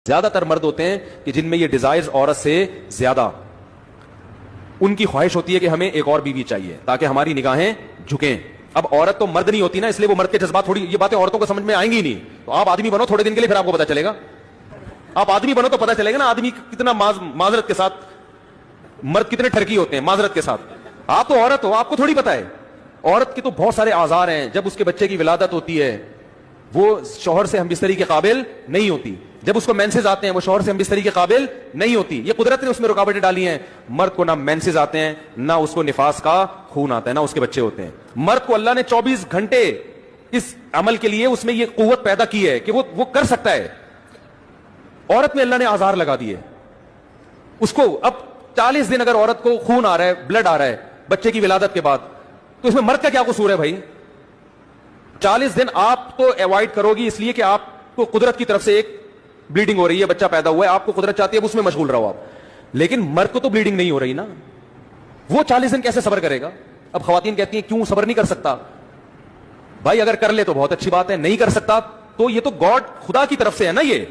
زیادہ تر مرد ہوتے ہیں کہ جن میں یہ ڈیزائرز عورت سے زیادہ، ان کی خواہش ہوتی ہے کہ ہمیں ایک اور بیوی چاہیے تاکہ ہماری نگاہیں جھکیں. اب عورت تو مرد نہیں ہوتی نا، اس لیے وہ مرد کے جذبات تھوڑی، یہ باتیں عورتوں کو سمجھ میں آئیں گی نہیں. تو آپ آدمی بنو تھوڑے دن کے لیے، پھر آپ کو پتا چلے گا. آپ آدمی بنو تو پتا چلے گا نا آدمی کتنا معذرت کے ساتھ، مرد کتنے ٹھرکی ہوتے ہیں معذرت کے ساتھ. آپ تو عورت ہو، آپ کو تھوڑی پتا ہے. عورت کے تو بہت سارے آزار ہیں. جب اس کے بچے کی ولادت ہوتی ہے وہ شوہر سے ہم بستری کے قابل نہیں ہوتی. جب اس کو مینسز آتے ہیں وہ شوہر سے ہم بستری کے قابل نہیں ہوتی. یہ قدرت نے اس میں رکاوٹیں ڈالی ہیں. مرد کو نہ مینسز آتے ہیں، نہ اس کو نفاس کا خون آتا ہے، نہ اس کے بچے ہوتے ہیں. مرد کو اللہ نے 24 گھنٹے اس عمل کے لیے اس میں یہ قوت پیدا کی ہے کہ وہ کر سکتا ہے. عورت میں اللہ نے آزار لگا دیے اس کو. اب 40 دن اگر عورت کو خون آ رہا ہے، بلڈ آ رہا ہے بچے کی ولادت کے بعد، تو اس میں مرد کا کیا قصور ہے بھائی؟ 40 دن آپ تو ایوائڈ کرو گی اس لیے کہ آپ کو قدرت کی طرف سے ایک بلیڈنگ ہو رہی ہے، بچہ پیدا ہوا ہے، آپ کو قدرت چاہتی ہے اس میں مشغول رہو آپ. لیکن مرد کو تو بلیڈنگ نہیں ہو رہی نا، وہ 40 دن کیسے صبر کرے گا؟ اب خواتین کہتی ہیں کیوں صبر نہیں کر سکتا؟ بھائی اگر کر لے تو بہت اچھی بات ہے، نہیں کر سکتا تو یہ تو گاڈ خدا کی طرف سے ہے نا. یہ